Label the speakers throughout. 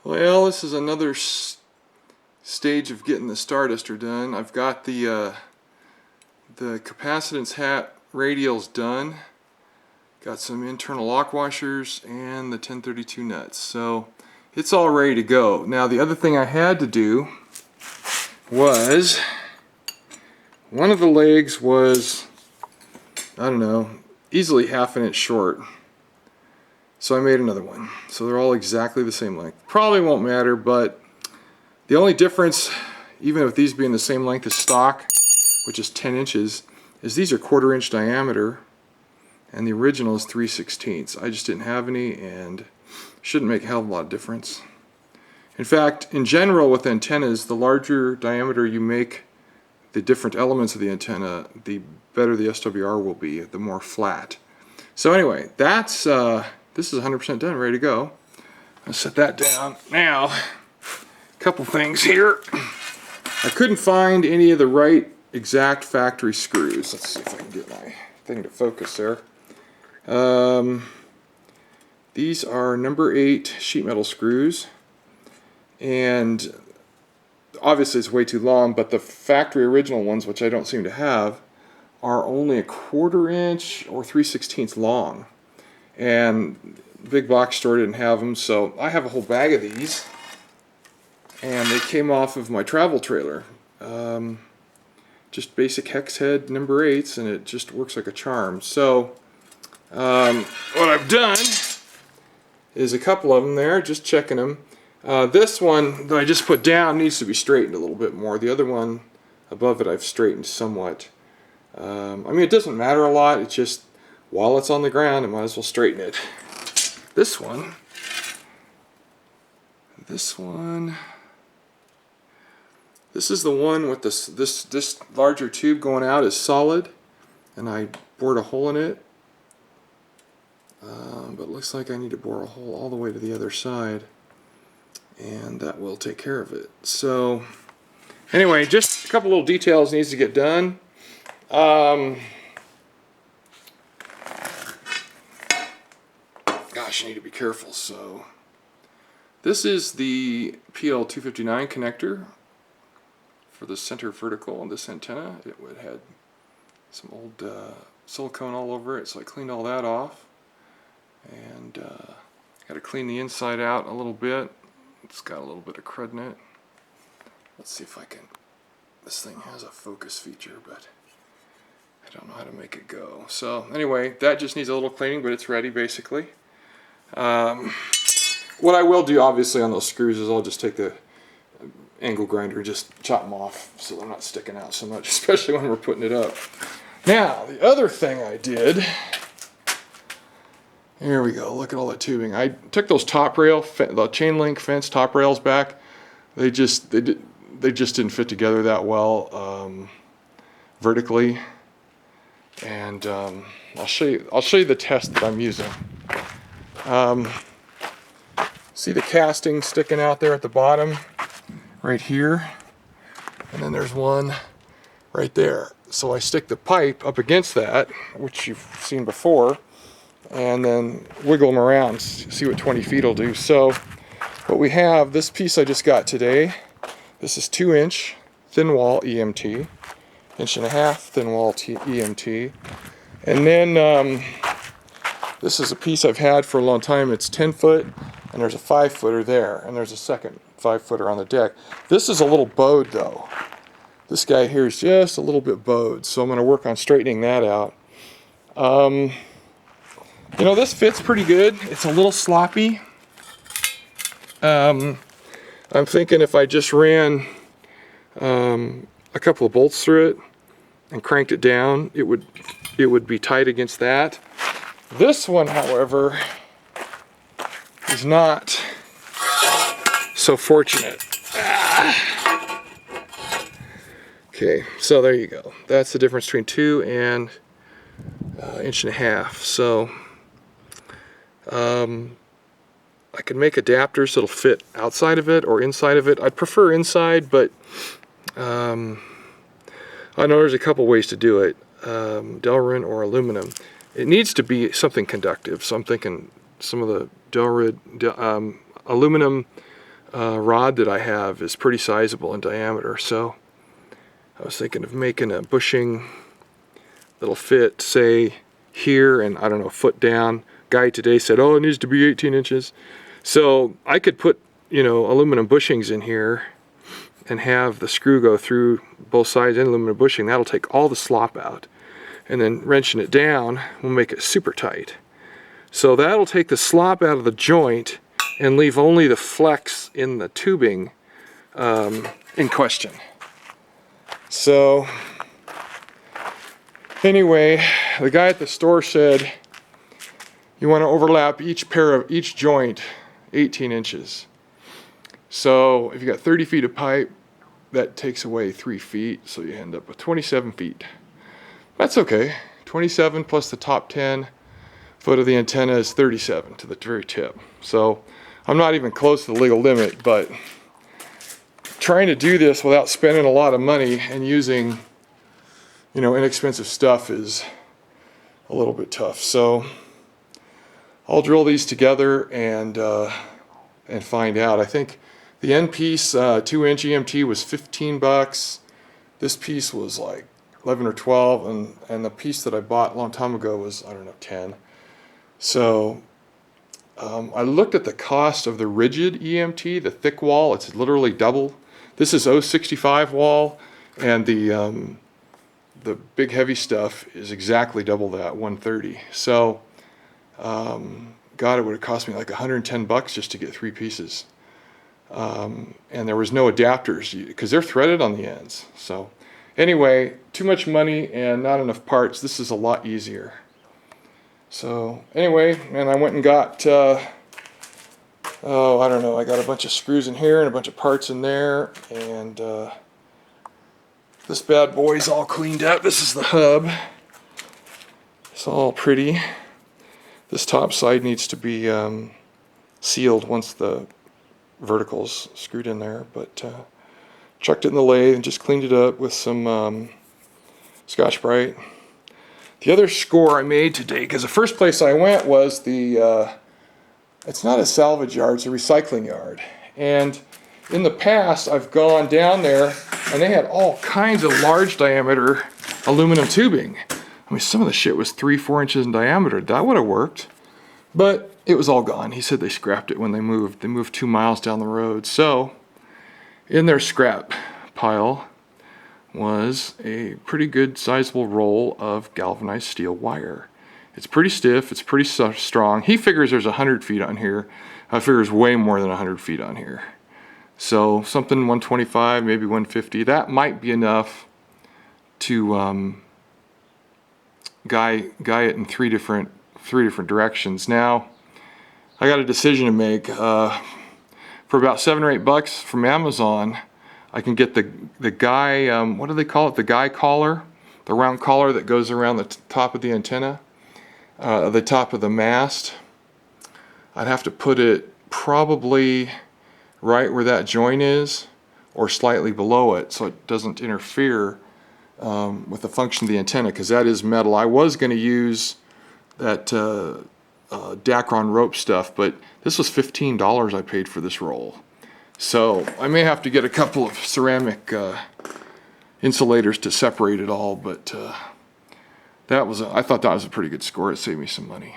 Speaker 1: Well, this is another stage of getting the Starduster done. I've got the capacitance hat radials done. Got some internal lock washers and the 1032 nuts. So it's all ready to go. Now the other thing I had to do was, one of the legs was, I don't know, easily half an inch short. So I made another one. So they're all exactly the same length. Probably won't matter, but the only difference, even with these being the same length as stock, which is 10 inches, is these are 1/4 inch diameter and the original is 3/16. I just didn't have any and shouldn't make a hell of a lot of difference. In fact, in general with antennas, the larger diameter you make the different elements of the antenna, the better the SWR will be, the more flat. So anyway, that's this is 100% done, ready to go. I'll set that down. Now, a couple things here. I couldn't find any of the right exact factory screws. Let's see if I can get my thing to focus there. These are number 8 sheet metal screws, and obviously it's way too long, but the factory original ones, which I don't seem to have, are only a 1/4 inch or 3/16 long. And the big box store didn't have them, so I have a whole bag of these, and they came off of my travel trailer. Just basic hex head number 8s, and it just works like a charm. So what I've done is a couple of them there, just checking them. This one that I just put down needs to be straightened a little bit more. The other one above it I've straightened somewhat. I mean, it doesn't matter a lot, it's just while it's on the ground I might as well straighten it. This one, this is the one with this larger tube going out is solid, and I bored a hole in it, but it looks like I need to bore a hole all the way to the other side, and that will take care of it. So anyway, just a couple little details needs to get done. Gosh, I need to be careful. So this is the PL259 connector for the center vertical on this antenna. It had some old silicone all over it, so I cleaned all that off, and got to clean the inside out a little bit. It's got a little bit of crud in it. Let's see if I can. This thing has a focus feature, but I don't know how to make it go. So anyway, that just needs a little cleaning, but it's ready basically. What I will do obviously on those screws is I'll just take the angle grinder and just chop them off so they're not sticking out so much, especially when we're putting it up. Now, the other thing I did, here we go, look at all that tubing. I took those top rail, the chain link fence top rails back. They just didn't fit together that well vertically, and I'll show you the test that I'm using. See the casting sticking out there at the bottom right here, and then there's one right there. So I stick the pipe up against that, which you've seen before, and then wiggle them around, see what 20 feet will do. So what we have, this piece I just got today, this is 2-inch thin wall EMT, 1.5-inch thin wall EMT, and then this is a piece I've had for a long time. It's 10 foot, and there's a 5-footer there, and there's a second 5-footer on the deck. This is a little bowed though. This guy here is just a little bit bowed, so I'm going to work on straightening that out. You know, this fits pretty good. It's a little sloppy. I'm thinking if I just ran a couple of bolts through it and cranked it down, it would be tight against that. This one, however, is not so fortunate. Okay, so there you go. That's the difference between 2 and 1.5 inches. So I can make adapters that'll fit outside of it or inside of it. I'd prefer inside, but I know there's a couple ways to do it. Delrin or aluminum. It needs to be something conductive, so I'm thinking some of the aluminum rod that I have is pretty sizable in diameter, so I was thinking of making a bushing that'll fit, say, here and, I don't know, a foot down. Guy today said, oh, it needs to be 18 inches. So I could put, you know, aluminum bushings in here and have the screw go through both sides and aluminum bushing. That'll take all the slop out. And then wrenching it down will make it super tight. So that'll take the slop out of the joint and leave only the flex in the tubing in question. So anyway, the guy at the store said you want to overlap each joint 18 inches. So if you got 30 feet of pipe, that takes away 3 feet, so you end up with 27 feet. That's okay. 27 plus the top 10 foot of the antenna is 37 to the very tip. So I'm not even close to the legal limit, but trying to do this without spending a lot of money and using, you know, inexpensive stuff is a little bit tough. So I'll drill these together and find out. I think the end piece, 2-inch EMT, was 15 bucks. This piece was like 11 or 12, and the piece that I bought a long time ago was, I don't know, 10. So I looked at the cost of the rigid EMT, the thick wall. It's literally double. This is 065 wall, and the big heavy stuff is exactly double that, 130. So God, it would have cost me like 110 bucks just to get 3 pieces. And there was no adapters because they're threaded on the ends. So anyway, too much money and not enough parts. This is a lot easier. So anyway, and I went and got, I don't know, I got a bunch of screws in here and a bunch of parts in there, and this bad boy's all cleaned up. This is the hub. It's all pretty. This top side needs to be sealed once the vertical's screwed in there, but chucked it in the lathe and just cleaned it up with some Scotch-Brite. The other score I made today, because the first place I went was it's not a salvage yard, it's a recycling yard. And in the past, I've gone down there and they had all kinds of large diameter aluminum tubing. I mean, some of the shit was 3-4 inches in diameter. That would have worked, but it was all gone. He said they scrapped it when they moved. They moved 2 miles down the road. So in their scrap pile was a pretty good sizable roll of galvanized steel wire. It's pretty stiff, it's pretty strong. He figures there's 100 feet on here. I figure there's way more than 100 feet on here. So something 125, maybe 150, that might be enough to guy it in three different directions. Now, I got a decision to make. For about 7 or 8 bucks from Amazon, I can get the guy, what do they call it? The guy collar, the round collar that goes around the top of the antenna, the top of the mast. I'd have to put it probably right where that joint is, or slightly below it, so it doesn't interfere with the function of the antenna, because that is metal. I was going to use that Dacron rope stuff, but this was $15 I paid for this roll. So I may have to get a couple of ceramic insulators to separate it all, but I thought that was a pretty good score. It saved me some money,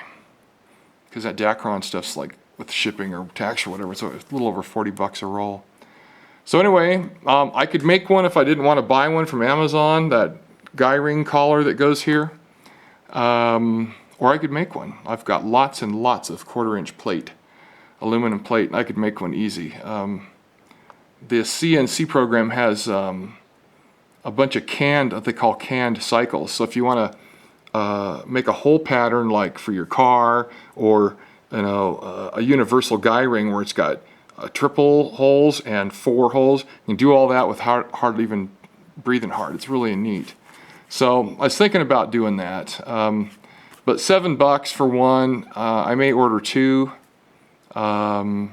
Speaker 1: because that Dacron stuff's like, with shipping or tax or whatever, so it's a little over 40 bucks a roll. So anyway, I could make one if I didn't want to buy one from Amazon, that guy ring collar that goes here, or I could make one. I've got lots and lots of 1/4-inch plate, aluminum plate, and I could make one easy. The CNC program has a bunch of what they call canned cycles. So if you want to make a hole pattern like for your car, or a universal guy ring where it's got triple holes and 4 holes, you can do all that with hardly even breathing hard. It's really neat. So I was thinking about doing that, but $7 for one. I may order 2. In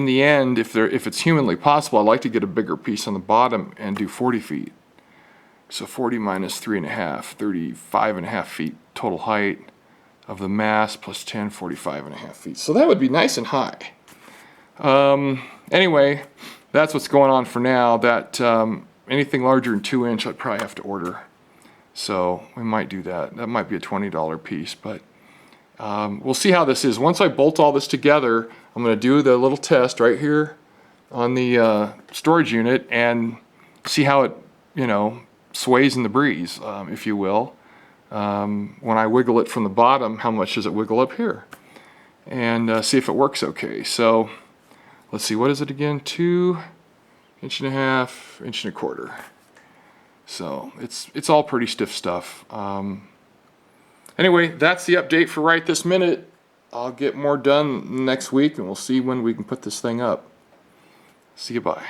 Speaker 1: the end, if it's humanly possible, I'd like to get a bigger piece on the bottom and do 40 feet. So 40 minus 3.5, 35.5 feet total height of the mast, plus 10, 45.5 feet. So that would be nice and high. Anyway, that's what's going on for now. That anything larger than 2-inch I'd probably have to order. So we might do that. That might be a $20 piece, but we'll see how this is. Once I bolt all this together, I'm going to do the little test right here on the storage unit and see how it, you know, sways in the breeze, if you will. When I wiggle it from the bottom, how much does it wiggle up here? And see if it works okay. So let's see, what is it again? 2.5 inches, 1.25 inches. So it's all pretty stiff stuff. Anyway, that's the update for right this minute. I'll get more done next week and we'll see when we can put this thing up. See you, bye.